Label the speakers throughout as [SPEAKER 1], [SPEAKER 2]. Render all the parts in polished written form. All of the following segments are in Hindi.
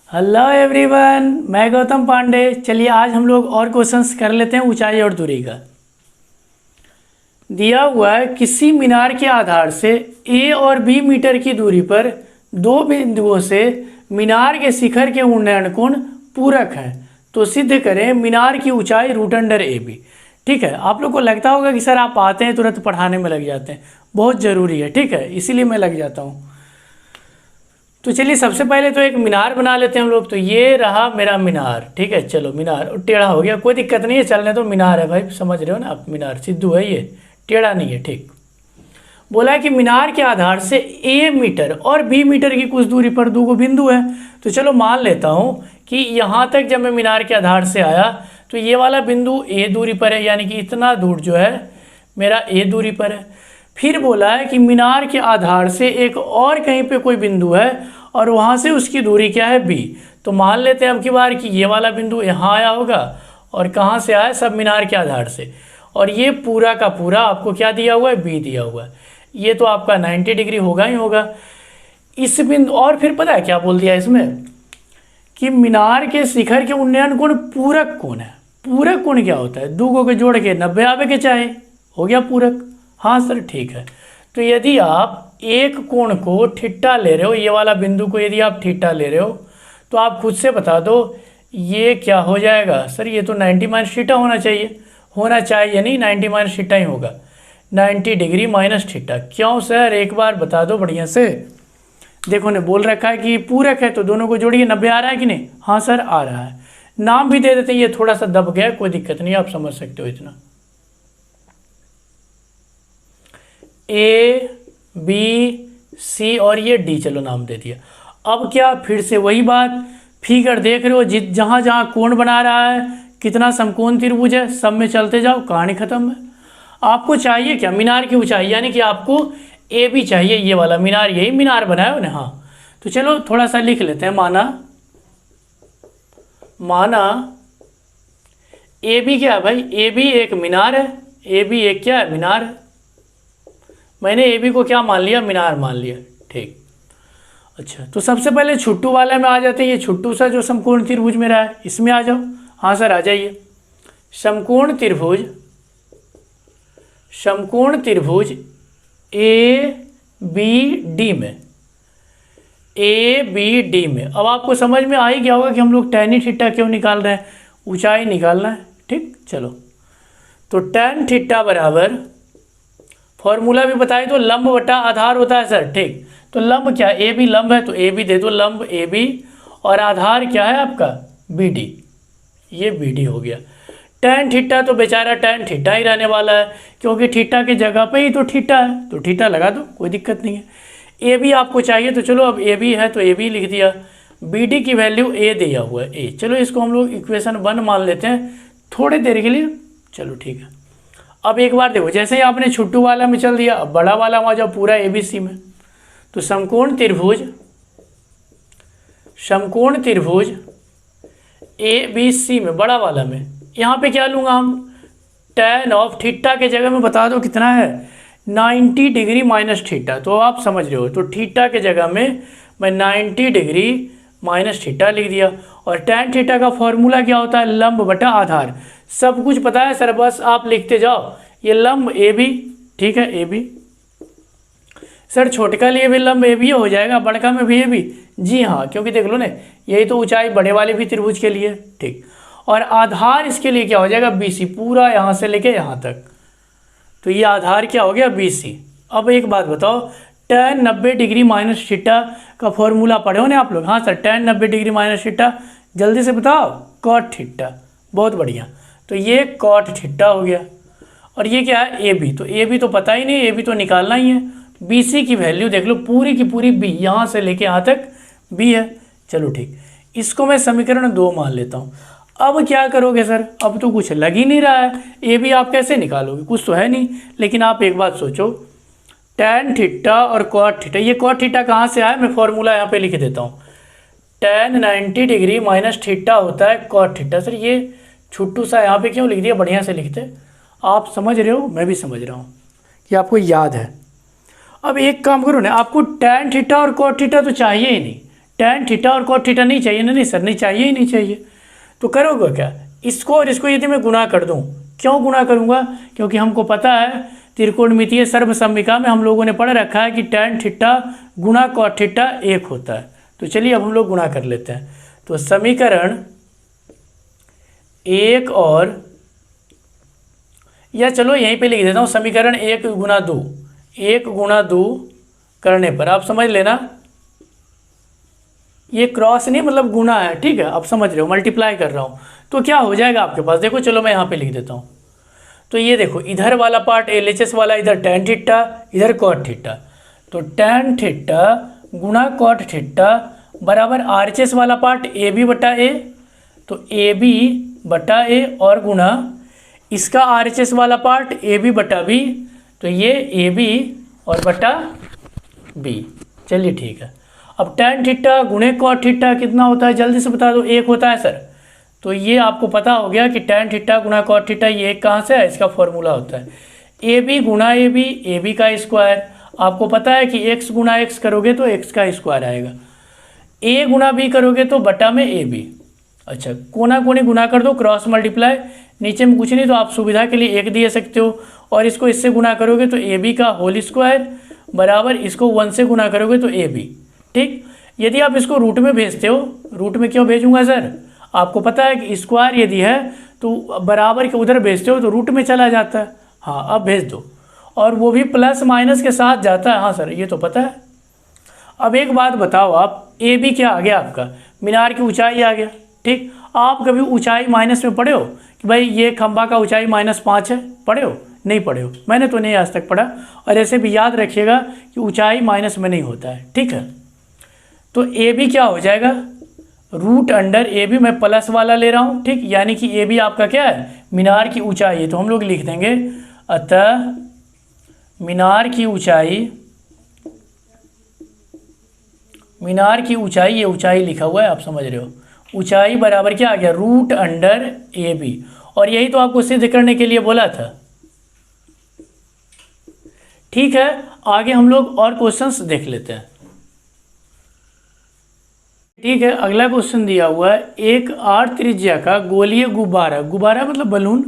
[SPEAKER 1] हेलो एवरीवन, मैं गौतम पांडे। चलिए आज हम लोग और क्वेश्चंस कर लेते हैं ऊंचाई और दूरी का। दिया हुआ है किसी मीनार के आधार से ए और बी मीटर की दूरी पर दो बिंदुओं से मीनार के शिखर के उन्नयन कोण पूरक है, तो सिद्ध करें मीनार की ऊंचाई रूट अंडर ए बी। ठीक है, आप लोग को लगता होगा कि सर आप आते हैं तुरंत पढ़ाने में लग जाते हैं, बहुत ज़रूरी है। ठीक है, इसीलिए मैं लग जाता हूँ। तो चलिए सबसे पहले तो एक मीनार बना लेते हैं हम लोग। तो ये रहा मेरा मीनार। ठीक है, चलो मीनार टेढ़ा हो गया, कोई दिक्कत नहीं है, चलने तो मीनार है भाई, समझ रहे हो ना आप। मीनार सिद्धू है, ये टेढ़ा नहीं है। ठीक, बोला है कि मीनार के आधार से ए मीटर और बी मीटर की कुछ दूरी पर दो बिंदु है। तो चलो मान लेता हूँ कि यहाँ तक जब मैं मीनार के आधार से आया तो ये वाला बिंदु ए दूरी पर है, यानी कि इतना दूर जो है मेरा ए दूरी पर है। फिर बोला है कि मीनार के आधार से एक और कहीं पे कोई बिंदु है और वहाँ से उसकी दूरी क्या है, बी। तो मान लेते हैं अब की बार कि ये वाला बिंदु यहाँ आया होगा और कहाँ से आया, सब मीनार के आधार से। और ये पूरा का पूरा आपको क्या दिया हुआ है, बी दिया हुआ है। ये तो आपका 90 डिग्री होगा ही होगा इस बिंदु। और फिर पता है क्या बोल दिया इसमें कि मीनार के शिखर के उन्नयन कोण पूरक कोण है। पूरक कोण क्या होता है, दो को जोड़ के 90 आवे के चाहे, हो गया पूरक। हाँ सर ठीक है। तो यदि आप एक कोण को थीटा ले रहे हो, ये वाला बिंदु को यदि आप थीटा ले रहे हो तो आप खुद से बता दो ये क्या हो जाएगा। सर ये तो 90 माइनस थीटा होना चाहिए, नहीं 90 माइनस थीटा ही होगा। 90 डिग्री माइनस थीटा। क्यों सर, एक बार बता दो बढ़िया से। देखो ने बोल रखा है कि पूरक है तो दोनों को जोड़िए, 90 आ रहा है कि नहीं। हाँ सर आ रहा है। नाम भी दे देते हैं, ये थोड़ा सा दब गया, कोई दिक्कत नहीं, आप समझ सकते हो इतना। ए बी सी और ये डी, चलो नाम दे दिया। अब क्या, फिर से वही बात, फिगर देख रहे हो जहाँ जहाँ कोण बना रहा है, कितना समकोण त्रिभुज है, सब में चलते जाओ, कहानी खत्म है। आपको चाहिए क्या, मीनार की ऊंचाई, यानी कि आपको ए बी चाहिए, ये वाला मीनार, यही मीनार बनाया हो ना। हाँ तो चलो थोड़ा सा लिख लेते हैं। माना ए बी क्या है भाई, ए बी एक मीनार है। ए बी एक क्या है, मीनार है। मैंने ए बी को क्या मान लिया, मीनार मान लिया। ठीक, अच्छा तो सबसे पहले छुट्टू वाला में आ जाते हैं। ये छुट्टू सा जो समकोण त्रिभुज मेरा है, इसमें आ जाओ। हाँ सर आ जाइए। समकोण त्रिभुज ए बी डी में, अब आपको समझ में आ ही गया होगा कि हम लोग tan थीटा क्यों निकाल रहे हैं, ऊंचाई निकालना है। ठीक, चलो तो tan थीटा बराबर, फॉर्मूला भी बताए तो लंब बटा आधार होता है सर। ठीक, तो लंब क्या, ए बी लंब है तो ए बी दे दो, लंब ए बी, और आधार क्या है आपका बी डी, ये बी डी हो गया। tan थीटा तो बेचारा tan थीटा ही रहने वाला है, क्योंकि थीटा की जगह पे ही तो थीटा है, तो थीटा लगा दो, कोई दिक्कत नहीं है। ए बी आपको चाहिए तो चलो अब ए बी है तो ए बी लिख दिया। बी डी की वैल्यू ए दिया हुआ है, ए। चलो इसको हम लोग इक्वेशन 1 मान लेते हैं थोड़ी देर के लिए। चलो ठीक है। अब एक बार देखो, जैसे ही आपने छुट्टू वाला में चल दिया, अब बड़ा वाला वहाँ जाओ पूरा ए बी सी में। तो समकोण त्रिभुज ए बी सी में, बड़ा वाला में, यहाँ पे क्या लूँगा हम, tan ऑफ थीटा के जगह में बता दो कितना है, 90 डिग्री माइनस थीटा। तो आप समझ रहे हो, तो थीटा के जगह में मैं 90 डिग्री माइनस थीटा लिख दिया। और tan थीटा का फॉर्मूला क्या होता है, लंब बटा आधार। सब कुछ पता है सर, बस आप लिखते जाओ। ये लंब ए बी, ठीक है ए बी। सर छोटका लिए भी लंब ए बी हो जाएगा, बड़का में भी ए बी। जी हाँ, क्योंकि देख लो ना, यही तो ऊंचाई बड़े वाले भी त्रिभुज के लिए। ठीक, और आधार इसके लिए क्या हो जाएगा, बी सी, पूरा यहाँ से लेके यहाँ तक। तो ये आधार क्या हो गया, बी सी। अब एक बात बताओ, tan 90 डिग्री माइनस थीटा का फॉर्मूला पढ़े हो ना आप लोग। हाँ sir, tan 90 degree minus theta, जल्दी से बताओ, कॉट थीटा। बहुत बढ़िया, तो ये कॉट थीटा हो गया। और ये क्या है, ए बी। तो ए बी तो पता ही नहीं, ए बी तो निकालना ही है। बी सी की वैल्यू देख लो, पूरी की पूरी बी, यहाँ से लेके यहाँ तक बी है। चलो ठीक, इसको मैं समीकरण 2 मान लेता हूँ। अब क्या करोगे सर, अब तो कुछ लग ही नहीं रहा है, ए बी आप कैसे निकालोगे, कुछ तो है नहीं। लेकिन आप एक बात सोचो, tan थीटा और cot थीटा, ये cot थीटा कहाँ से आया, मैं फॉर्मूला यहाँ पे लिख देता हूँ। tan 90 डिग्री माइनस थीटा होता है cot थीटा। सर ये छुट्टू सा यहाँ पे क्यों लिख दिया, बढ़िया से लिखते। आप समझ रहे हो, मैं भी समझ रहा हूँ कि आपको याद है। अब एक काम करो ना, आपको tan थीटा और cot थीटा तो चाहिए ही नहीं। tan थीटा और cot थीटा नहीं चाहिए ना? नहीं सर, नहीं चाहिए ही नहीं चाहिए। तो करोगे क्या, इसको और इसको यदि मैं गुणा कर दूं, क्यों गुणा करूंगा? क्योंकि हमको पता है त्रिकोणमितीय सर्वसम्मिका में हम लोगों ने पढ़ रखा है कि tan थीटा गुणा cot थीटा 1 होता है। तो चलिए अब हम लोग गुणा कर लेते हैं। तो समीकरण 1 और, या चलो यहीं पे लिख देता हूँ, समीकरण 1 गुणा 2, 1 गुणा 2 करने पर, आप समझ लेना ये क्रॉस नहीं मतलब गुणा है, ठीक है, आप समझ रहे हो, मल्टीप्लाई कर रहा हूँ। तो क्या हो जाएगा आपके पास, देखो चलो मैं यहाँ पे लिख देता हूँ। तो ये देखो इधर वाला पार्ट LHS वाला, इधर tan थीटा, इधर cot थीटा। तो tan थीटा गुणा cot थीटा बराबर RHS वाला पार्ट AB बटा A, तो AB बटा A और गुणा इसका RHS वाला पार्ट AB बटा B, तो ये AB और बटा B। चलिए ठीक है। अब tan थीटा गुणे cot थीटा कितना होता है, जल्दी से बता दो। 1 होता है सर। तो ये आपको पता हो गया कि tan थीटा गुणा cot थीटा ये कहाँ से है, इसका फॉर्मूला होता है AB गुणा AB, AB का स्क्वायर। आपको पता है कि x गुणा x करोगे तो x का स्क्वायर आएगा, A गुणा B करोगे तो बटा में AB। अच्छा, कोना कोनी गुणा कर दो, क्रॉस मल्टीप्लाई, नीचे में कुछ नहीं तो आप सुविधा के लिए 1 दे सकते हो, और इसको इससे गुणा करोगे तो AB का होल स्क्वायर बराबर इसको 1 से गुणा करोगे तो AB। ठीक, यदि आप इसको रूट में भेजते हो, रूट में क्यों भेजूंगा सर, आपको पता है कि स्क्वायर यदि है तो बराबर के उधर भेजते हो तो रूट में चला जाता है। हाँ अब भेज दो, और वो भी प्लस माइनस के साथ जाता है। हाँ सर ये तो पता है। अब एक बात बताओ आप, AB क्या आ गया आपका, मीनार की ऊंचाई आ गया। ठीक, आप कभी ऊंचाई माइनस में पढ़े हो कि भाई ये खंभा का ऊंचाई -5 है, पढ़े हो? नहीं पढ़े हो, मैंने तो नहीं आज तक पढ़ा। और ऐसे भी याद रखिएगा कि ऊंचाई माइनस में नहीं होता है। ठीक है, तो AB क्या हो जाएगा, रूट अंडर AB, मैं प्लस वाला ले रहा हूँ। ठीक, यानी कि AB आपका क्या है, मीनार की ऊंचाई है। तो हम लोग लिख देंगे अतः मीनार की ऊंचाई, मीनार की ऊंचाई, ये ऊंचाई लिखा हुआ है आप समझ रहे हो, ऊंचाई बराबर क्या आ गया, रूट अंडर AB। और यही तो आपको सिद्ध करने के लिए बोला था। ठीक है, आगे हम लोग और क्वेश्चंस देख लेते हैं। ठीक है, अगला क्वेश्चन दिया हुआ है, एक R त्रिज्या का गोलीय गुब्बारा, गुब्बारा मतलब बलून,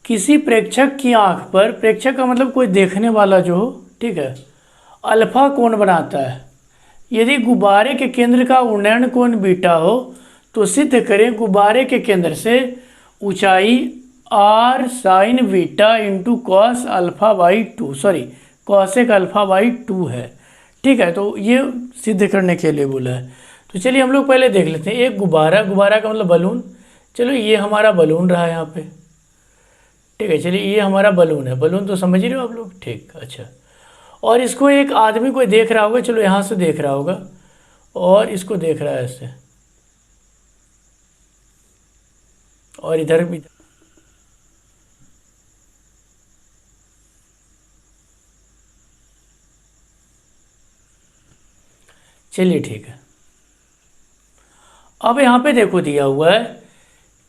[SPEAKER 1] किसी प्रेक्षक की आंख पर, प्रेक्षक का मतलब कोई देखने वाला जो हो, ठीक है, अल्फा कोण बनाता है। यदि गुब्बारे के केंद्र का उन्नयन कोण बीटा हो तो सिद्ध करें गुब्बारे के केंद्र से ऊंचाई R sign beta into cos alpha by 2, sorry cosec alpha by 2 है। ठीक है, तो ये सिद्ध करने के लिए बोला है। तो चलिए हम लोग पहले देख लेते हैं। एक गुब्बारा, गुब्बारा का मतलब बलून, चलो ये हमारा बलून रहा है यहाँ पे। ठीक है, चलिए ये हमारा बलून है, बलून तो समझ ही रहे हो आप लोग। ठीक, अच्छा, और इसको एक आदमी कोई देख रहा होगा, चलो यहाँ से देख रहा होगा, और इसको देख रहा है ऐसे, और इधर भी। चलिए ठीक है, अब यहाँ पे देखो दिया हुआ है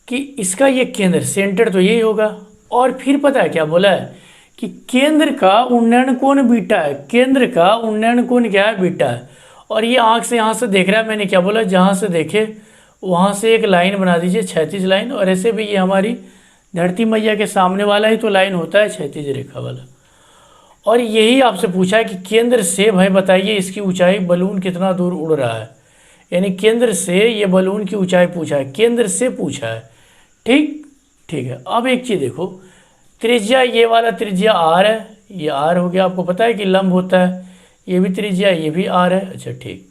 [SPEAKER 1] कि इसका ये केंद्र, सेंटर तो यही होगा, और फिर पता है क्या बोला है कि केंद्र का उन्नयन कोण बीटा है, केंद्र का उन्नयन कोण क्या है, बीटा है। और ये आंख से यहाँ से देख रहा है, मैंने क्या बोला, जहाँ से देखे वहाँ से एक लाइन बना दीजिए, क्षैतिज लाइन। और ऐसे भी ये हमारी धरती मैया के सामने वाला ही तो लाइन होता है, क्षैतिज रेखा वाला। और यही आपसे पूछा है कि केंद्र से भाई बताइए इसकी ऊंचाई, बलून कितना दूर उड़ रहा है, यानी केंद्र से ये बलून की ऊंचाई पूछा है, केंद्र से पूछा है। ठीक, ठीक है, अब एक चीज़ देखो, त्रिज्या ये वाला त्रिज्या R है, ये R हो गया, आपको पता है कि लंब होता है, ये भी त्रिज्या, ये भी R है। अच्छा ठीक,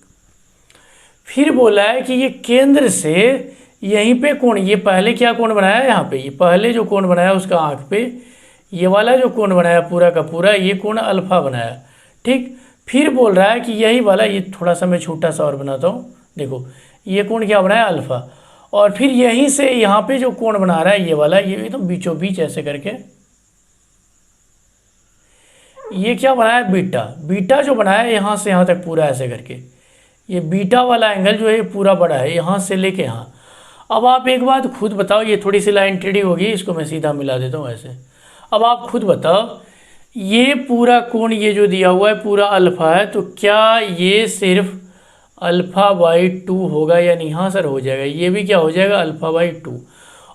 [SPEAKER 1] फिर बोला है कि ये केंद्र से यहीं पे कोण, ये पहले क्या कोण बनाया है यहाँ पे, ये पहले जो कोण बनाया उसका आँख पे, ये वाला जो कोण बनाया पूरा का पूरा, ये कोण अल्फा बनाया। ठीक, फिर बोल रहा है कि यही वाला, ये थोड़ा सा मैं छोटा सा और बनाता हूँ, देखो ये कोण क्या बनाया, अल्फा। और फिर यहीं से यहाँ पे जो कोण बना रहा है ये वाला, ये एकदम बीचों बीच ऐसे करके, ये क्या बनाया, बीटा। बीटा जो बनाया यहाँ से यहाँ तक पूरा ऐसे करके, ये बीटा वाला एंगल जो है ये पूरा बड़ा है, यहाँ से लेके यहाँ। अब आप एक बात खुद बताओ, ये थोड़ी सी लाइन टेढ़ी होगी, इसको मैं सीधा मिला देता हूँ ऐसे। अब आप खुद बताओ, ये पूरा कोण ये जो दिया हुआ है पूरा अल्फा है, तो क्या ये सिर्फ अल्फ़ा बाई 2 होगा या नहीं? हाँ सर हो जाएगा, ये भी क्या हो जाएगा? Alpha by 2।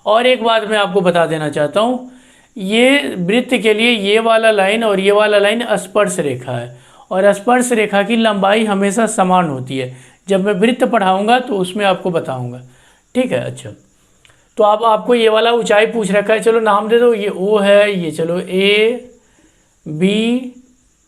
[SPEAKER 1] और एक बात मैं आपको बता देना चाहता हूँ, ये वृत्त के लिए ये वाला लाइन और ये वाला लाइन स्पर्श रेखा है, और स्पर्श रेखा की लंबाई हमेशा समान होती है। जब मैं वृत्त पढ़ाऊँगा तो उसमें आपको बताऊँगा, ठीक है। अच्छा, तो अब आपको ये वाला ऊंचाई पूछ रखा है, चलो नाम दे दो, ये ओ है, ये चलो ए बी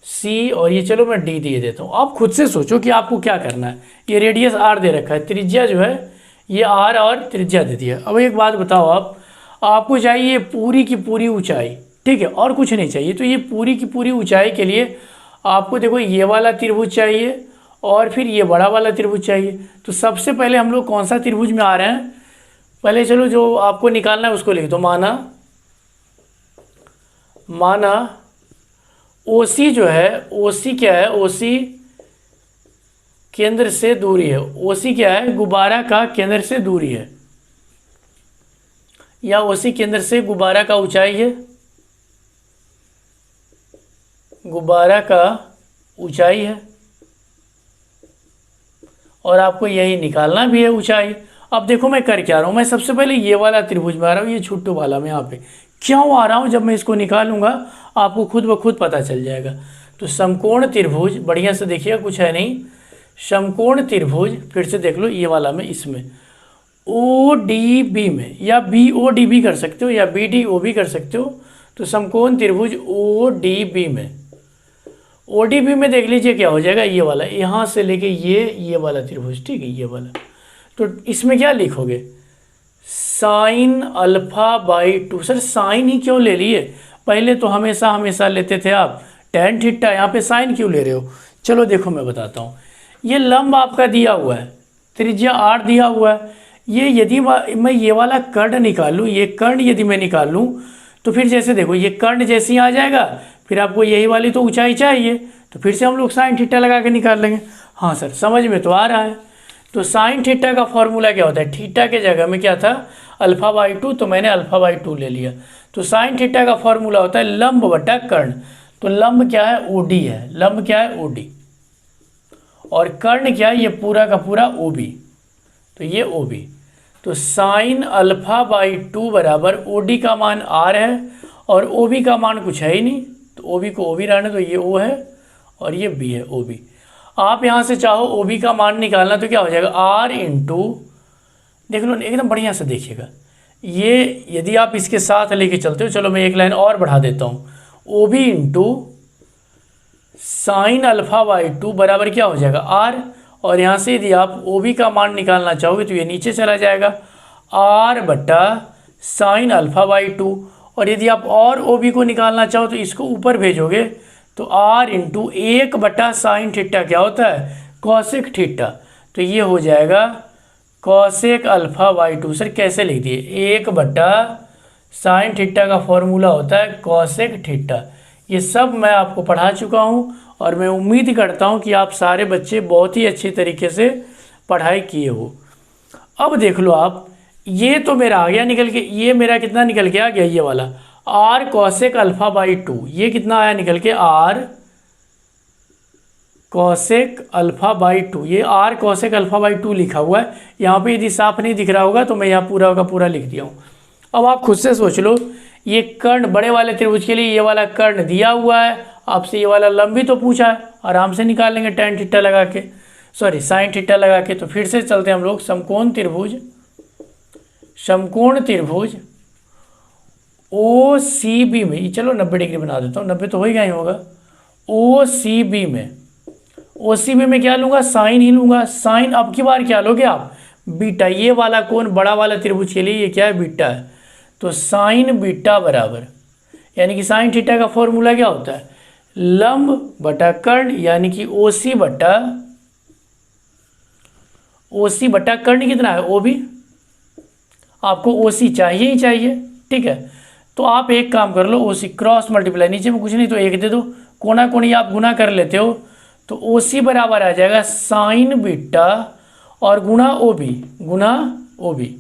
[SPEAKER 1] सी, और ये चलो मैं डी दे देता हूँ। आप खुद से सोचो कि आपको क्या करना है। ये रेडियस आर दे रखा है, त्रिज्या जो है ये आर और त्रिज्या दे दिया। अब एक बात बताओ, आपको चाहिए पूरी की पूरी ऊंचाई, ठीक है, और कुछ नहीं चाहिए। तो ये पूरी की पूरी ऊंचाई के लिए आपको देखो ये वाला त्रिभुज चाहिए और फिर ये बड़ा वाला त्रिभुज चाहिए। तो सबसे पहले हम लोग कौन सा त्रिभुज में आ रहे हैं, पहले चलो जो आपको निकालना है उसको लिख दो। माना ओसी जो है, ओसी क्या है? ओसी केंद्र से दूरी है। ओसी क्या है? गुब्बारा का केंद्र से दूरी है, या ओसी केंद्र से गुब्बारा का ऊंचाई है, गुब्बारा का ऊंचाई है, और आपको यही निकालना भी है ऊंचाई। अब देखो मैं कर क्या रहा हूँ, मैं सबसे पहले ये वाला त्रिभुज में आ रहा हूँ, ये छुट्टू वाला में यहाँ पे क्यों आ रहा हूँ, जब मैं इसको निकालूंगा आपको खुद ब खुद पता चल जाएगा। तो समकोण त्रिभुज, बढ़िया से देखिएगा, कुछ है नहीं, समकोण त्रिभुज, फिर से देख लो ये वाला में, इसमें ओ डी बी में, या बी ओ डी बी कर सकते हो, या बी डी ओ बी कर सकते हो। तो समकोण त्रिभुज ओ डी बी में, ओ डी बी में देख लीजिए क्या हो जाएगा, ये वाला, यहाँ से लेके ये वाला त्रिभुज, ठीक है, ये वाला। तो इसमें क्या लिखोगे? Sine alpha by 2। Sir sine ही क्यों ले लिए? पहले तो हमेशा लेते थे आप tan थीटा, यहाँ पे साइन क्यों ले रहे हो? चलो देखो मैं बताता हूँ। ये लंब आपका दिया हुआ है, त्रिज्या r दिया हुआ है। ये यदि मैं ये वाला कर्ण निकालूँ, ये कर्ण यदि मैं निकाल लूँ, तो फिर जैसे देखो ये कर्ण जैसे ही आ जाएगा, फिर आपको यही वाली तो ऊंचाई चाहिए, तो फिर से हम लोग साइन थीटा लगा के निकाल लेंगे। हाँ सर समझ में तो आ रहा है। तो साइन थीटा का फॉर्मूला क्या होता है? थीटा के जगह में क्या था? अल्फा बाई 2, तो मैंने अल्फा बाई 2 ले लिया। तो साइन थीटा का फॉर्मूला होता है लंब बटा कर्ण। तो लंब क्या है? ओडी है। लंब क्या है? ओडी। और कर्ण क्या है? ये पूरा का पूरा ओबी। तो ये ओबी। तो साइन अल्फा बाई 2 बराबर ओडी का मान आर है, और ओबी का मान कुछ है ही नहीं, तो ओबी को ओबी रहने दो, ये ओ है और ये बी है, ओबी। आप यहाँ से चाहो ओबी का मान निकालना तो क्या हो जाएगा? आर इंटू, देख लो एकदम बढ़िया से देखिएगा, ये यदि आप इसके साथ लेके चलते हो, चलो मैं एक लाइन और बढ़ा देता हूँ, ओबी इंटू साइन अल्फा बाई 2 बराबर क्या हो जाएगा? आर। और यहाँ से यदि आप ओबी का मान निकालना चाहोगे तो ये नीचे चला जाएगा, आर बटा साइन अल्फा बाई 2। और यदि आप और ओबी को निकालना चाहो तो इसको ऊपर भेजोगे, तो आर इंटू 1 बटा साइन थीटा क्या होता है? Cosec theta. तो ये हो जाएगा कॉसेक अल्फा बाई 2। सर कैसे लिख दिए? 1 बटा साइन थीटा का फॉर्मूला होता है कॉसेक थीटा। ये सब मैं आपको पढ़ा चुका हूँ, और मैं उम्मीद करता हूँ कि आप सारे बच्चे बहुत ही अच्छे तरीके से पढ़ाई किए हो। अब देख लो आप, ये तो मेरा आ गया निकल के, ये मेरा कितना निकल के आ गया? ये वाला आर कॉसेक अल्फा बाई 2, ये कितना आया निकल के? R cosec alpha by 2। ये आर कॉसेक अल्फा बाई 2 लिखा हुआ है यहाँ पे, यदि साफ नहीं दिख रहा होगा तो मैं यहाँ पूरा का पूरा लिख दिया हूँ। अब आप खुद से सोच लो, ये कर्ण बड़े वाले त्रिभुज के लिए ये वाला कर्ण दिया हुआ है, आपसे ये वाला लंब भी तो पूछा है, आराम से निकाल लेंगे tan थीटा लगा के, सॉरी साइन थीटा लगा के। तो फिर से चलते हैं हम लोग, समकोण त्रिभुज, समकोण त्रिभुज ओ सी बी में, चलो 90 डिग्री बना देता हूँ, 90 तो हो ही गया होगा। ओ सी बी में, ओ सी बी में क्या लूँगा? साइन ही लूँगा। साइन अब की बार क्या लोगे आप? बीटा। ये वाला कोण बड़ा वाला त्रिभुज के लिए ये क्या है? बीटा है। तो साइन बीटा बराबर, यानी कि साइन थीटा का फॉर्मूला क्या होता है? लंब बटा कर्ण, यानी कि ओसी बटा कर्ण कितना है? ओबी। आपको ओसी चाहिए ही चाहिए, ठीक है। तो आप एक काम कर लो, ओसी क्रॉस मल्टीप्लाई, नीचे में कुछ नहीं तो 1 दे दो, कोना कोनी आप गुना कर लेते हो, तो ओसी बराबर आ जाएगा साइन बीटा और गुना ओबी।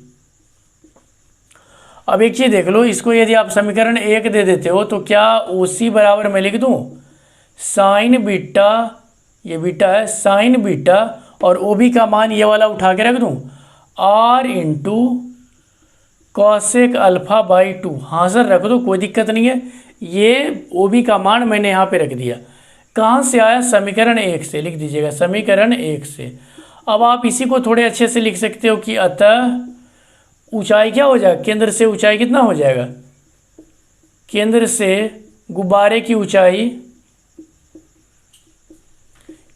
[SPEAKER 1] अब एक चीज़ देख लो, इसको यदि आप समीकरण 1 दे देते हो तो क्या ओसी बराबर मैं लिख दूँ साइन बीटा, ये बीटा है, साइन बीटा और ओ बी का मान ये वाला उठा के रख दूँ, R into cosec alpha by 2। हाँ सर रख दो, कोई दिक्कत नहीं है। ये ओ बी का मान मैंने यहाँ पे रख दिया। कहाँ से आया? समीकरण 1 से। लिख दीजिएगा समीकरण 1 से। अब आप इसी को थोड़े अच्छे से लिख सकते हो कि अतः ऊंचाई क्या हो जाएगा, केंद्र से ऊंचाई कितना हो जाएगा, केंद्र से गुब्बारे की ऊंचाई,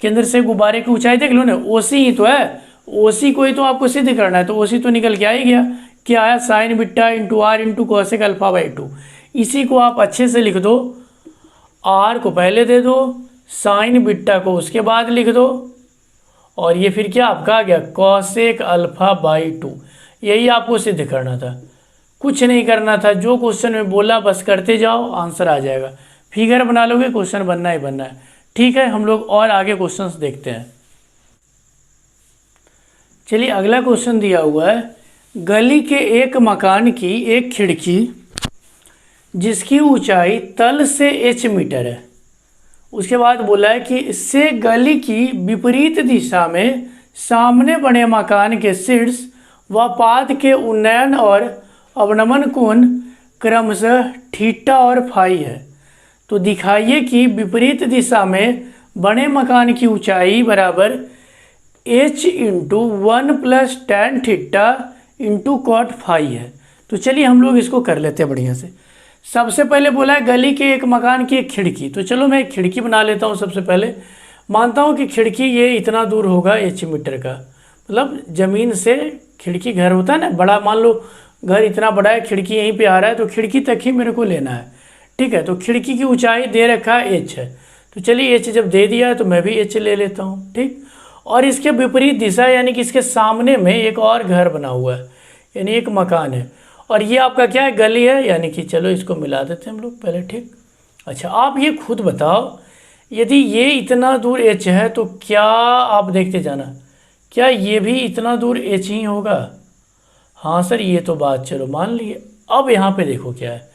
[SPEAKER 1] केंद्र से गुब्बारे की ऊंचाई देख लो ना, ओसी ही तो है, ओसी को ही तो आपको सिद्ध करना है, तो ओसी तो निकल के आ ही गया। क्या आया? Sine beta into R into cosec alpha by 2। इसी को आप अच्छे से लिख दो, आर को पहले दे दो, साइन बीटा को उसके बाद लिख दो, और ये फिर क्या आपका आ गया, कॉसेक अल्फा बाई 2। यही आपको सिद्ध करना था, कुछ नहीं करना था। जो क्वेश्चन में बोला बस करते जाओ, आंसर आ जाएगा। फिगर बना लोगे, क्वेश्चन बनना ही बनना है। ठीक है, हम लोग और आगे क्वेश्चंस देखते हैं। चलिए अगला क्वेश्चन दिया हुआ है, गली के एक मकान की एक खिड़की जिसकी ऊंचाई तल से h मीटर है, उसके बाद बोला है कि इससे गली की विपरीत दिशा में सामने बने मकान के शीर्ष व पाद के उन्नयन और अवनमन कोण क्रमशः थीटा और फाई है। तो दिखाइए कि विपरीत दिशा में बने मकान की ऊंचाई बराबर h into 1 plus tan theta into cot phi है। तो चलिए हम लोग इसको कर लेते हैं बढ़िया से। सबसे पहले बोला है गली के एक मकान की एक खिड़की, तो चलो मैं एक खिड़की बना लेता हूँ। सबसे पहले मानता हूँ कि खिड़की ये इतना दूर होगा h मीटर का, मतलब ज़मीन से खिड़की, घर होता है ना बड़ा, मान लो घर इतना बड़ा है, खिड़की यहीं पे आ रहा है, तो खिड़की तक ही मेरे को लेना है। ठीक है, तो खिड़की की ऊंचाई दे रखा है h है, तो चलिए h जब दे दिया है तो मैं भी h ले लेता हूँ। ठीक, और इसके विपरीत दिशा यानी कि इसके सामने में एक और घर बना हुआ है, यानी एक मकान है, और ये आपका क्या है, गली है, यानी कि चलो इसको मिला देते हैं हम लोग पहले। ठीक, अच्छा आप ये खुद बताओ, यदि ये इतना दूर h है तो क्या, आप देखते जाना, क्या ये भी इतना दूर h ही होगा? हाँ सर ये तो बात चलो मान लिए। अब यहाँ पे देखो क्या है,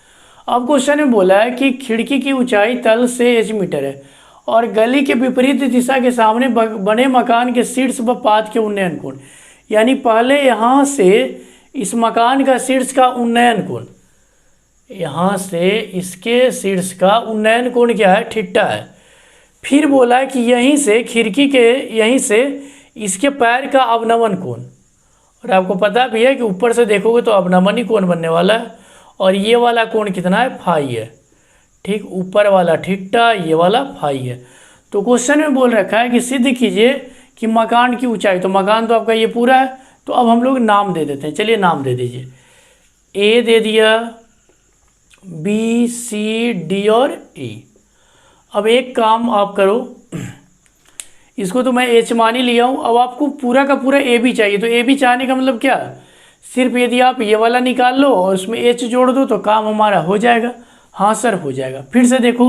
[SPEAKER 1] अब क्वेश्चन में बोला है कि खिड़की की ऊंचाई तल से h मीटर है और गली के विपरीत दिशा के सामने बने मकान के शीर्ष व पाद के उन्नयन कोण, यानी पहले यहाँ से इस मकान का शीर्ष का उन्नयन कोण, यहाँ से इसके शीर्ष का उन्नयन कोण क्या है, थीटा है। फिर बोला है कि यहीं से खिड़की के, यहीं से इसके पैर का अवनमन कोण, और आपको पता भी है कि ऊपर से देखोगे तो अवनमन ही कोण बनने वाला है, और ये वाला कोण कितना है, फाई है। ठीक, ऊपर वाला थीटा, ये वाला फाई है। तो क्वेश्चन में बोल रखा है कि सिद्ध कीजिए कि मकान की ऊंचाई, तो मकान तो आपका ये पूरा है, तो अब हम लोग नाम दे देते हैं। चलिए नाम दे दीजिए, ए दे दिया, बी सी डी और ई। अब एक काम आप करो, इसको तो मैं एच मान ही लिया हूँ, अब आपको पूरा का पूरा ए बी चाहिए। तो ए बी चाहने का मतलब क्या, सिर्फ यदि आप ये वाला निकाल लो और उसमें एच जोड़ दो तो काम हमारा हो जाएगा। हाँ सर हो जाएगा। फिर से देखो,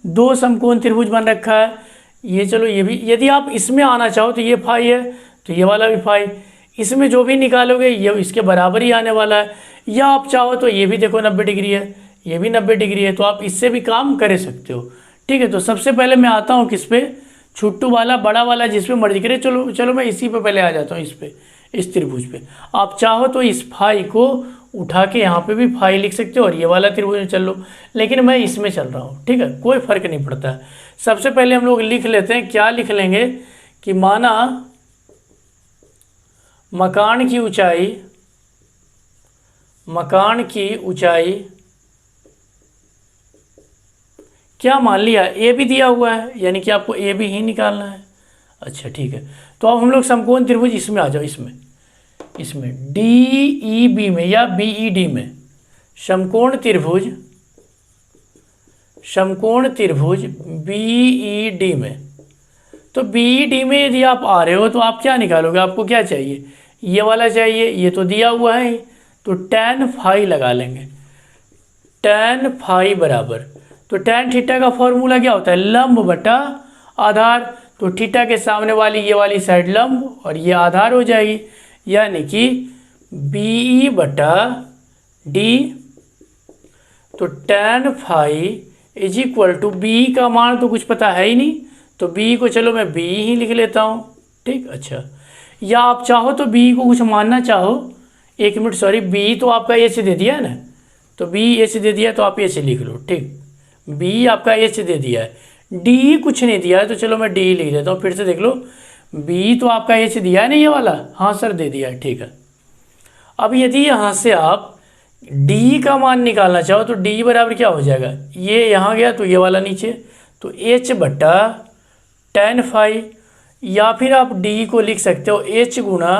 [SPEAKER 1] दो समकोण त्रिभुज बन रखा है, ये चलो ये भी, यदि आप इसमें आना चाहो तो ये फाई है, तो ये वाला भी फाई, इसमें जो भी निकालोगे ये इसके बराबर ही आने वाला है। या आप चाहो तो ये भी देखो 90 डिग्री है, ये भी 90 डिग्री है, तो आप इससे भी काम कर सकते हो। ठीक है, तो सबसे पहले मैं आता हूँ किस पे, छुट्टू वाला, बड़ा वाला, जिस पे मर्जी करे। चलो चलो मैं इसी पे पहले आ जाता हूँ, इस पे, इस त्रिभुज पे। आप चाहो तो इस फाई को उठा के यहाँ पे भी फाई लिख सकते हो और ये वाला त्रिभुज में चल लो, लेकिन मैं इसमें चल रहा हूँ। ठीक है, कोई फर्क नहीं पड़ता है। सबसे पहले हम लोग लिख लेते हैं, क्या लिख लेंगे कि माना मकान की ऊंचाई, मकान की ऊंचाई क्या मान लिया, ए भी दिया हुआ है, यानी कि आपको ए भी ही निकालना है। अच्छा ठीक है, तो अब हम लोग समकोण त्रिभुज इसमें आ जाओ, इसमें डी ई बी में या बी ई डी में समकोण त्रिभुज, समकोण त्रिभुज बी ई डी में। तो बी ई डी में यदि आप आ रहे हो तो आप क्या निकालोगे, आपको क्या चाहिए, ये वाला चाहिए, ये तो दिया हुआ है, तो tan फाई लगा लेंगे। tan फाई बराबर, तो tan थीटा का फॉर्मूला क्या होता है, लंब बटा आधार। तो थीटा के सामने वाली ये वाली साइड लंब और ये आधार हो जाएगी, यानी कि बी बटा डी। तो tan phi is equal to B का मान तो कुछ पता है ही नहीं, तो बी को चलो मैं बी ही लिख लेता हूँ। ठीक। अच्छा, या आप चाहो तो बी को कुछ मानना चाहो, 1 मिनट सॉरी, बी तो आपका एच दे दिया है ना, तो बी एच दे दिया तो आप एच लिख लो। ठीक, बी आपका एच दे दिया है, डी कुछ नहीं दिया है तो चलो मैं डी लिख देता हूँ। फिर से देख लो, बी तो आपका एच दिया है ना ये वाला, हाँ सर दे दिया है, ठीक है। अब यदि यहाँ से आप डी का मान निकालना चाहो तो डी बराबर क्या हो जाएगा, ये यहाँ गया तो ये वाला नीचे, तो एच बट्टा tan फाई, या फिर आप डी को लिख सकते हो एच गुना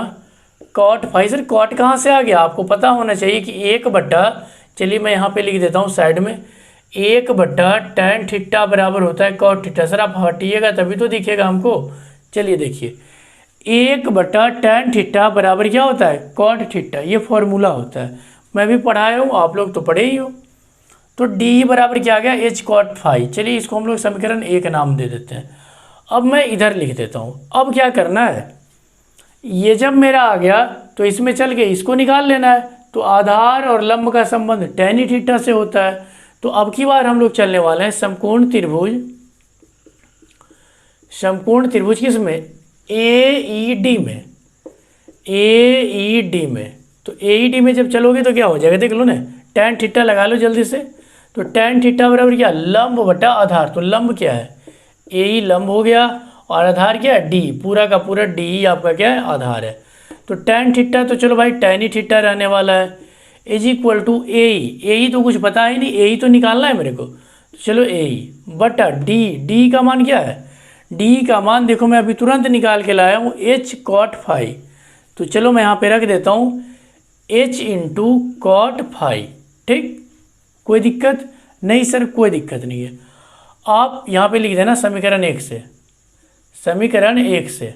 [SPEAKER 1] कॉट फाई। सर कॉट कहाँ से आ गया, आपको पता होना चाहिए कि 1 बट्टा, चलिए मैं यहाँ पे लिख देता हूँ साइड में, 1 बट्टा tan थीटा बराबर होता है कॉट थीटा। सर आप हटिएगा तभी तो दिखेगा हमको। चलिए देखिए, 1 बट्टा tan थीटा बराबर क्या होता है, कॉट थीटा, ये फॉर्मूला होता है। मैं भी पढ़ाया हूँ, आप लोग तो पढ़े ही हो। तो डी बराबर क्या आ गया, एच कॉट फाई। चलिए इसको हम लोग समीकरण 1 नाम दे देते हैं। अब मैं इधर लिख देता हूँ। अब क्या करना है, ये जब मेरा आ गया तो इसमें चल के इसको निकाल लेना है। तो आधार और लंब का संबंध tan थीटा से होता है। तो अब की बार हम लोग चलने वाले हैं समकोण त्रिभुज, समकोण त्रिभुज किस में, AED में, AED में। तो AED में जब चलोगे तो क्या हो जाएगा, देख लो ना, tan थीटा लगा लो जल्दी से। तो tan थीटा बराबर क्या, लंब बटा आधार। तो लंब क्या है, AE लंब हो गया, और आधार क्या है, D, पूरा का पूरा D आपका क्या है, आधार है। तो tan थीटा तो चलो भाई tan ही थीटा रहने वाला है, इज इक्वल टू AE तो कुछ पता ही नहीं, AE तो निकालना है मेरे को। तो चलो AE बटा D का मान क्या है, D का मान देखो मैं अभी तुरंत निकाल के लाया हूँ, H कॉट फाई। तो चलो मैं यहाँ पे रख देता हूँ H इंटू कॉट फाई। ठीक, कोई दिक्कत नहीं सर, कोई दिक्कत नहीं है। आप यहाँ पे लिख देना समीकरण 1 से, समीकरण 1 से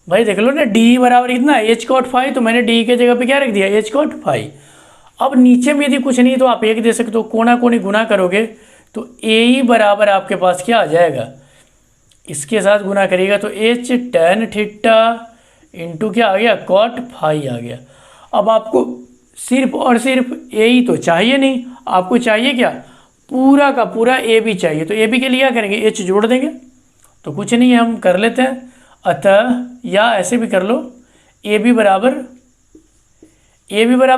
[SPEAKER 1] भाई देख लो ना, डी बराबर कितना है, एच कॉट फाई। तो मैंने डी के जगह पे क्या रख दिया, एच कॉट फाई। अब नीचे में यदि कुछ नहीं तो आप 1 दे सकते हो, कोना कोनी गुना करोगे तो ए बराबर आपके पास क्या आ जाएगा, इसके साथ गुना करिएगा तो एच tan थीटा इंटू क्या आ गया, कॉट फाई आ गया। अब आपको सिर्फ और सिर्फ ए तो चाहिए नहीं, आपको चाहिए क्या, पूरा का पूरा ए बी चाहिए। तो ए बी के लिए क्या करेंगे, एच जोड़ देंगे। तो कुछ नहीं है, हम कर लेते हैं। अतः या ऐसे भी कर लो, ए बी बराबर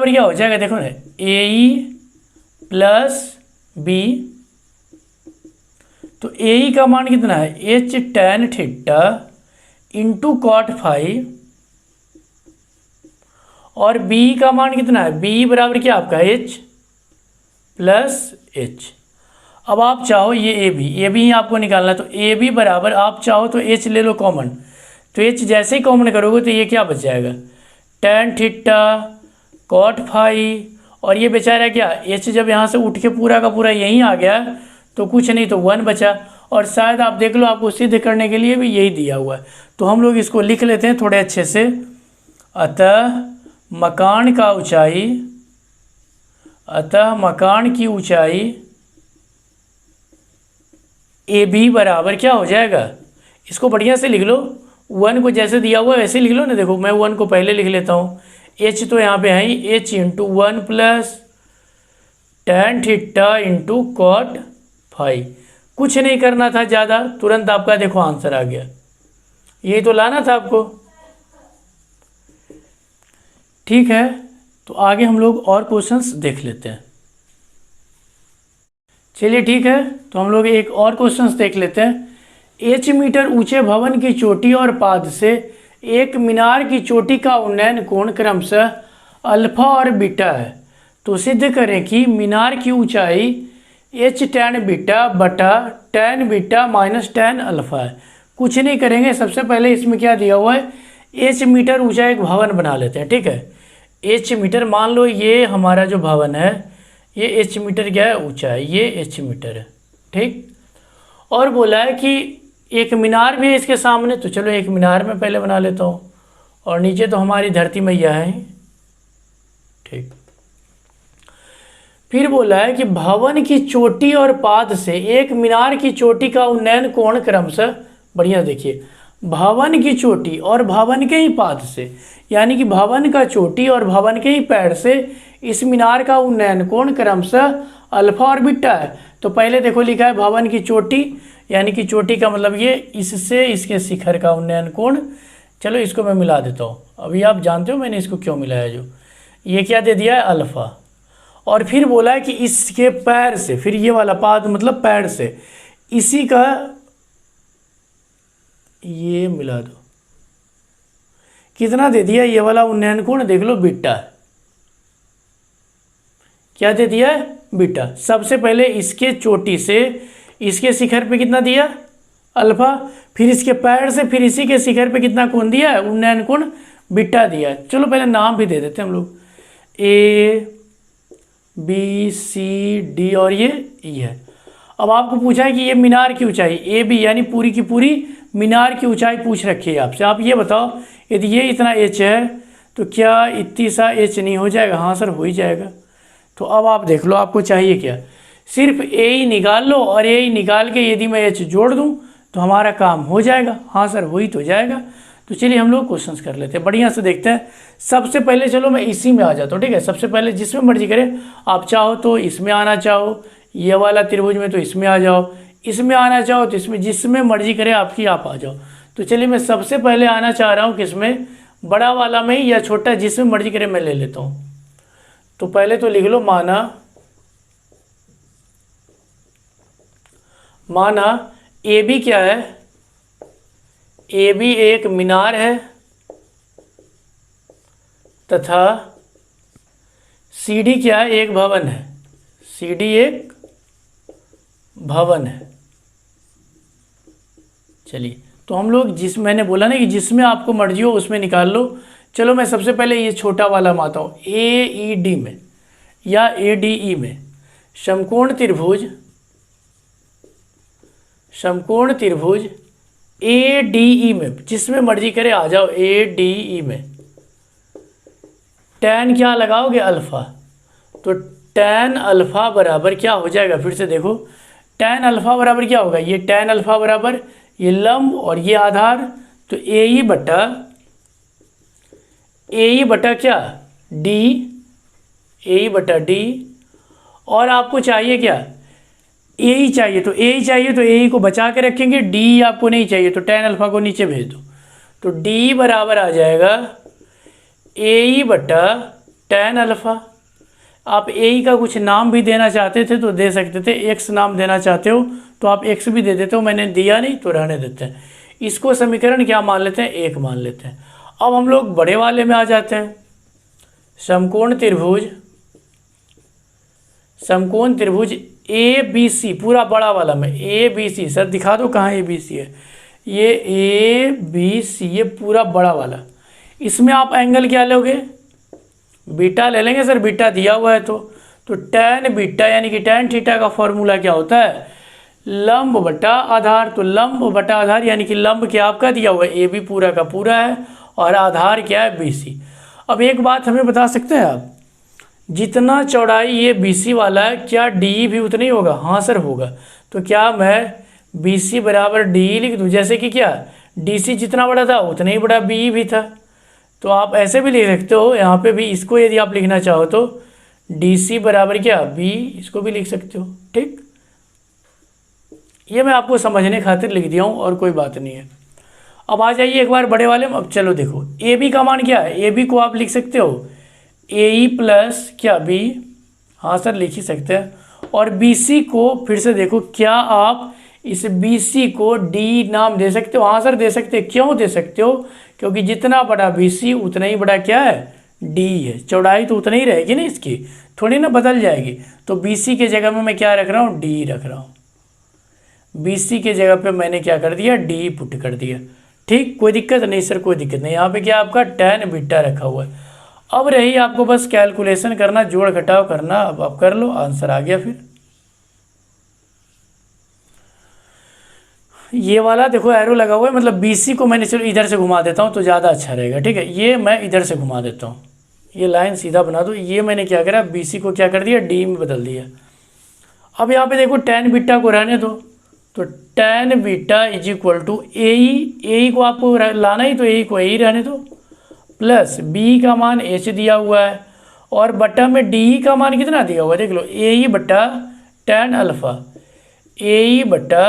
[SPEAKER 1] क्या हो जाएगा, देखो ना, ए ई प्लस बी। तो ए ई का मान कितना है, H tan theta into cot phi, और बी का मान कितना है, बी बराबर क्या आपका एच प्लस एच। अब आप चाहो ये ए बी ही आपको निकालना है। तो ए बी बराबर आप चाहो तो एच ले लो कॉमन, तो एच जैसे ही कॉमन करोगे तो ये क्या बच जाएगा, tan थीटा कॉट फाई, और ये बेचारा क्या, एच जब यहाँ से उठ के पूरा का पूरा यहीं आ गया तो कुछ नहीं तो 1 बचा। और शायद आप देख लो, आपको सिद्ध करने के लिए भी यही दिया हुआ है। तो हम लोग इसको लिख लेते हैं थोड़े अच्छे से। अतः मकान की ऊंचाई ए बी बराबर क्या हो जाएगा, इसको बढ़िया से लिख लो, 1 को जैसे दिया हुआ है वैसे लिख लो ना। देखो मैं 1 को पहले लिख लेता हूँ, एच तो यहाँ पे है ही, H into 1 plus tan theta into cot phi. कुछ नहीं करना था ज़्यादा, तुरंत आपका देखो आंसर आ गया। यही तो लाना था आपको। ठीक है, तो आगे हम लोग और क्वेश्चंस देख लेते हैं। चलिए ठीक है, तो हम लोग एक और क्वेश्चंस देख लेते हैं। h मीटर ऊंचे भवन की चोटी और पाद से एक मीनार की चोटी का उन्नयन कोण क्रमशः अल्फा और बीटा है। तो सिद्ध करें कि मीनार की ऊंचाई h tan बीटा बटा tan beta minus tan alpha है। कुछ नहीं करेंगे, सबसे पहले इसमें क्या दिया हुआ है, h मीटर ऊंचा एक भवन बना लेते हैं। ठीक है, h मीटर, मान लो ये हमारा जो भवन है ये h मीटर क्या है, ऊंचा है, ये h मीटर है। ठीक, और बोला है कि एक मीनार भी है इसके सामने, तो चलो एक मीनार में पहले बना लेता हूँ, और नीचे तो हमारी धरती मैया है। ठीक, फिर बोला है कि भवन की चोटी और पाद से एक मीनार की चोटी का उन्नयन कोण क्रमशः, बढ़िया देखिए, भवन की चोटी और भवन के ही पाद से, यानी कि भवन का चोटी और भवन के ही पैर से इस मीनार का उन्नयन कोण क्रमशः अल्फा और बीटा है। तो पहले देखो लिखा है भवन की चोटी, यानी कि चोटी का मतलब ये इससे इसके शिखर का उन्नयन कोण। चलो इसको मैं मिला देता हूँ। अभी आप जानते हो मैंने इसको क्यों मिलाया, जो ये क्या दे दिया है अल्फ़ा। और फिर बोला है कि इसके पैर से, फिर ये वाला पाद मतलब पैर से, इसी का ये मिला दो, कितना दे दिया ये वाला उन्नयन कोण देख लो बीटा। क्या दे दिया है बीटा। सबसे पहले इसके चोटी से इसके शिखर पे कितना दिया अल्फा, फिर इसके पैर से फिर इसी के शिखर पे कितना कोण दिया है उन्नयन कोण बीटा दिया है। चलो पहले नाम भी दे देते हैं हम लोग, ए बी सी डी और ये ई है। अब आपको पूछा है कि ये मीनार की ऊंचाई ए बी यानी पूरी की पूरी मीनार की ऊंचाई पूछ रखी है आपसे। आप ये बताओ यदि ये इतना एच है तो क्या इतनी सा एच नहीं हो जाएगा। हाँ सर हो ही जाएगा। तो अब आप देख लो आपको चाहिए क्या, सिर्फ ए ही निकाल लो और ए ही निकाल के यदि मैं एच जोड़ दूँ तो हमारा काम हो जाएगा। हाँ सर हो ही तो जाएगा। तो चलिए हम लोग क्वेश्चंस कर लेते हैं, बढ़िया से देखते हैं। सबसे पहले चलो मैं इसी में आ जाता हूँ, ठीक है। सबसे पहले जिसमें मर्जी करें, आप चाहो तो इसमें आना, चाहो ये वाला त्रिभुज में तो इसमें आ जाओ, इसमें आना चाहो तो इसमें, जिसमें मर्जी करे आपकी आप आ जाओ। तो चलिए मैं सबसे पहले आना चाह रहा हूँ किसमें, बड़ा वाला में या छोटा, जिसमें मर्जी करे मैं ले लेता हूँ। तो पहले तो लिख लो माना ए बी क्या है, ए बी एक मीनार है तथा सी डी क्या है, एक भवन है। सी डी एक भवन है। चलिए तो हम लोग मैंने बोला ना कि जिसमें आपको मर्जी हो उसमें निकाल लो। चलो मैं सबसे पहले ये छोटा वाला मानता हूँ, ए ई डी में या ए डी ई में समकोण त्रिभुज ए डी ई में, जिसमें मर्जी करे आ जाओ, ए डी ई में टैन क्या लगाओगे अल्फ़ा। तो टैन अल्फ़ा बराबर क्या हो जाएगा, फिर से देखो टैन अल्फ़ा बराबर क्या होगा, ये टैन अल्फ़ा बराबर ये लंब और ये आधार, तो ए ई बटा क्या डी, ए ई बटा डी। और आपको चाहिए क्या, ए ई चाहिए, तो ए ई चाहिए तो ए ई को बचा के रखेंगे, डी आपको नहीं चाहिए तो टैन अल्फ़ा को नीचे भेज दो। तो डी बराबर आ जाएगा ए ई बटा टैन अल्फ़ा। आप ए ई का कुछ नाम भी देना चाहते थे तो दे सकते थे, एक्स नाम देना चाहते हो तो आप एक्स भी दे देते हो, मैंने दिया नहीं तो रहने देते हैं। इसको समीकरण क्या मान लेते हैं, एक मान लेते हैं। अब हम लोग बड़े वाले में आ जाते हैं, समकोण त्रिभुज ए बी सी, पूरा बड़ा वाला में ए बी सी। सर दिखा दो कहाँ ए बी सी है, ये ए बी सी, ये पूरा बड़ा वाला। इसमें आप एंगल क्या लोगे, बीटा ले लेंगे सर, बीटा दिया हुआ है। तो टैन बीटा यानी कि टैन थीटा का फॉर्मूला क्या होता है, लंब बटा आधार। तो लंब बटा आधार यानी कि लंब क्या आपका दिया हुआ है, ए बी पूरा का पूरा है और आधार क्या है बी सी। अब एक बात हमें बता सकते हैं आप, जितना चौड़ाई ये बी सी वाला है क्या डी भी उतना ही होगा। हाँ सर होगा। तो क्या मैं बी सी बराबर डी लिख दूँ, जैसे कि क्या डी सी जितना बड़ा था उतना ही बड़ा बी भी था। तो आप ऐसे भी लिख सकते हो, यहाँ पे भी इसको यदि आप लिखना चाहो तो डी सी बराबर क्या बी, इसको भी लिख सकते हो। ठीक, ये मैं आपको समझने खातिर लिख दिया हूँ और कोई बात नहीं है। अब आ जाइए एक बार बड़े वाले में। अब चलो देखो ए बी का मान क्या है, ए बी को आप लिख सकते हो ए ई प्लस क्या बी, हाँ सर लिख ही सकते हैं। और बी सी को फिर से देखो, क्या आप इस बी सी को डी नाम दे सकते हो, हाँ सर दे सकते हैं। क्यों दे सकते हो, क्योंकि जितना बड़ा बी सी उतना ही बड़ा क्या है डी है, चौड़ाई तो उतना ही रहेगी ना इसकी, थोड़ी ना बदल जाएगी। तो बी सी के जगह में मैं क्या रख रहा हूँ, डी रख रहा हूँ। बी सी के जगह पे मैंने क्या कर दिया, डी पुट कर दिया। ठीक, कोई दिक्कत नहीं सर, कोई दिक्कत नहीं। यहाँ पे क्या आपका टैन बीटा रखा हुआ है। अब रही आपको बस कैलकुलेशन करना, जोड़ घटाव करना। अब आप कर लो, आंसर आ गया। फिर ये वाला देखो एरो लगा हुआ है, मतलब बीसी को मैंने, चलो इधर से घुमा देता हूँ तो ज़्यादा अच्छा रहेगा। ठीक है, ये मैं इधर से घुमा देता हूँ, ये लाइन सीधा बना दो। ये मैंने क्या करा, बीसी को क्या कर दिया, डी में बदल दिया। अब यहाँ पे देखो टैन बीटा को रहने दो, तो tan beta is equal to A E को आपको लाना ही, तो ए को ए रहने दो, प्लस बी का मान एच दिया हुआ है और बटा में डी का मान कितना दिया हुआ है, देख लो ए ई बटा टैन अल्फ़ा, ए ई बटा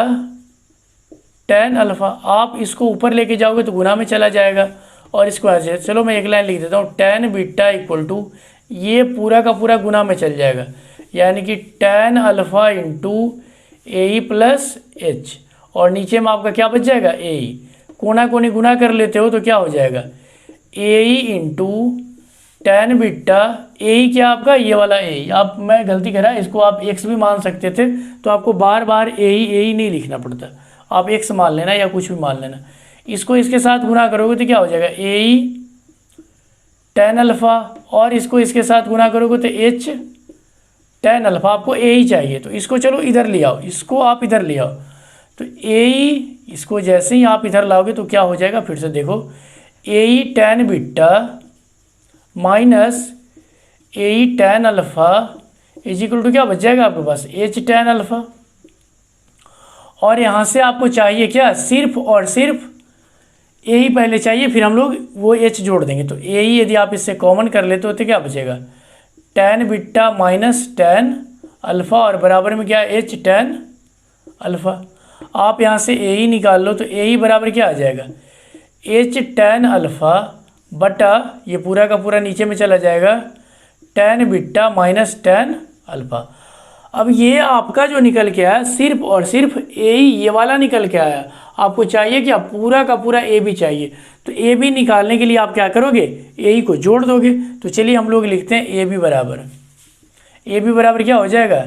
[SPEAKER 1] टेन अल्फ़ा। आप इसको ऊपर लेके जाओगे तो गुना में चला जाएगा और इसको ऐसे, चलो मैं एक लाइन लिख देता हूँ, टेन बीटा इक्वल टू, ये पूरा का पूरा गुना में चल जाएगा, यानी कि टेन अल्फ़ा इंटू ए ई प्लस एच, और नीचे में आपका क्या बच जाएगा, ए ई। कोना कोनी गुना कर लेते हो तो क्या हो जाएगा, ए ई इंटू टेन बीटा, ए ई क्या आपका, ये वाला ए ई, आप मैं गलती करा, इसको आप एक्स भी मान सकते थे, तो आपको बार बार ए ई नहीं लिखना पड़ता, आप एक्स मान लेना या कुछ भी मान लेना। इसको इसके साथ गुना करोगे तो क्या हो जाएगा, ए ई टेन अल्फ़ा, और इसको इसके साथ गुना करोगे तो एच टेन अल्फ़ा। आपको ए ही चाहिए तो इसको चलो इधर ले आओ, इसको आप इधर ले आओ, तो ए ई, इसको जैसे ही आप इधर लाओगे तो क्या हो जाएगा, फिर से देखो, A E tan beta minus A E tan alpha is equal to क्या बच जाएगा आपके पास, एच टेन अल्फ़ा। और यहाँ से आपको चाहिए क्या, सिर्फ और सिर्फ ए ही पहले चाहिए, फिर हम लोग वो एच जोड़ देंगे, तो ए ही यदि आप इससे कॉमन कर लेते हो तो क्या बचेगा, ten beta minus tan alpha, और बराबर में क्या, एच टेन अल्फ़ा। आप यहाँ से ए ही निकाल लो तो ए ही बराबर क्या आ जाएगा, एच टेन अल्फ़ा बटा, ये पूरा का पूरा नीचे में चला जाएगा, ten beta minus tan alpha. अब ये आपका जो निकल के आया सिर्फ और सिर्फ ए ही, ये वाला निकल के आया। आपको चाहिए क्या, पूरा का पूरा ए बी चाहिए, तो ए बी निकालने के लिए आप क्या करोगे, ए ही को जोड़ दोगे। तो चलिए हम लोग लिखते हैं ए बी बराबर क्या हो जाएगा,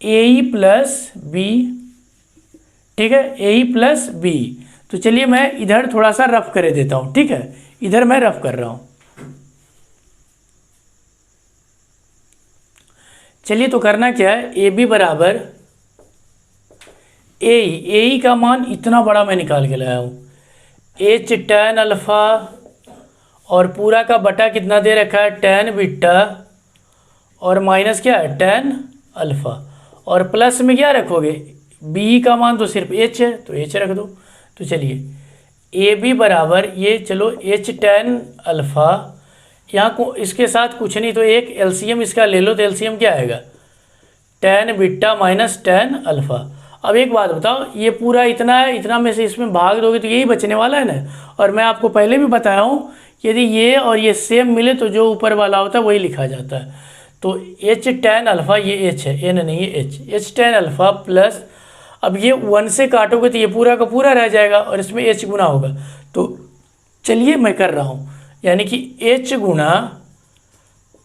[SPEAKER 1] ए ई प्लस बी, ठीक है, ए ई प्लस बी। तो चलिए मैं इधर थोड़ा सा रफ कर देता हूँ, ठीक है, इधर मैं रफ कर रहा हूँ। चलिए तो करना क्या है, ए बी बराबर ए ई का मान इतना बड़ा मैं निकाल के लाया हूँ, एच टेन अल्फ़ा, और पूरा का बटा कितना दे रखा है, टेन बीटा, और माइनस क्या है, टेन अल्फ़ा, और प्लस में क्या रखोगे, बी का मान तो सिर्फ एच है तो एच रख दो। तो चलिए ए बी बराबर ये, चलो एच टेन अल्फ़ा, यहाँ को इसके साथ कुछ नहीं तो एक एलसीएम इसका ले लो, तो एलसीएम क्या आएगा, ten beta minus tan alpha. अब एक बात बताओ, ये पूरा इतना है, इतना में से इसमें भाग दोगे तो यही बचने वाला है ना। और मैं आपको पहले भी बताया हूँ कि यदि ये और ये सेम मिले तो जो ऊपर वाला होता है वही लिखा जाता है। तो एच टेन अल्फ़ा, ये एच है, एन नहीं है H, H tan alpha plus, अब ये वन से काटोगे तो ये पूरा का पूरा रह जाएगा और इसमें एच गुना होगा। तो चलिए मैं कर रहा हूँ, यानी कि एच गुना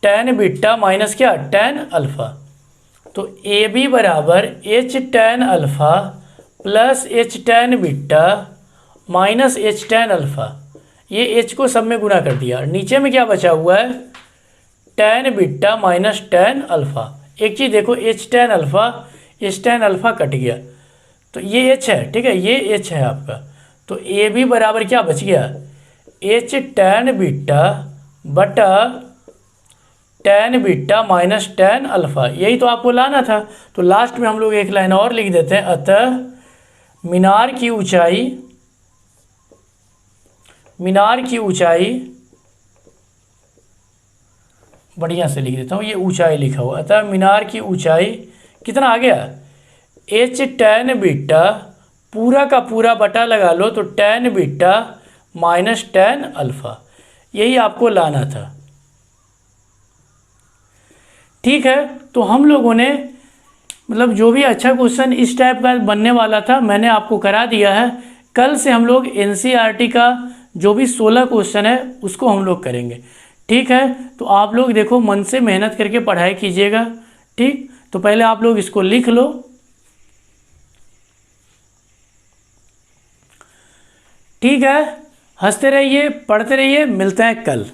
[SPEAKER 1] टेन बीटा माइनस क्या, टेन अल्फ़ा। तो ए बी बराबर H tan alpha plus H ten beta minus H tan alpha, ये एच को सब में गुना कर दिया। नीचे में क्या बचा हुआ है, ten beta minus tan alpha. एक चीज़ देखो, एच टेन अल्फ़ा कट गया तो ये एच है, ठीक है, ये एच है आपका। तो ए बी बराबर क्या बच गया, एच टेन बीटा बटा ten beta minus tan alpha, यही तो आपको लाना था। तो लास्ट में हम लोग एक लाइन और लिख देते हैं, अतः मीनार की ऊंचाई बढ़िया से लिख देता हूँ, ये ऊंचाई लिखा हुआ, अतः मीनार की ऊंचाई कितना आ गया, एच टेन बीटा, पूरा का पूरा बटा लगा लो तो ten beta minus tan alpha, यही आपको लाना था। ठीक है, तो हम लोगों ने मतलब जो भी अच्छा क्वेश्चन इस टाइप का बनने वाला था मैंने आपको करा दिया है। कल से हम लोग एनसीईआरटी का जो भी 16 क्वेश्चन है उसको हम लोग करेंगे। ठीक है, तो आप लोग देखो मन से मेहनत करके पढ़ाई कीजिएगा। ठीक, तो पहले आप लोग इसको लिख लो। ठीक है, हंसते रहिए, पढ़ते रहिए, मिलते हैं कल।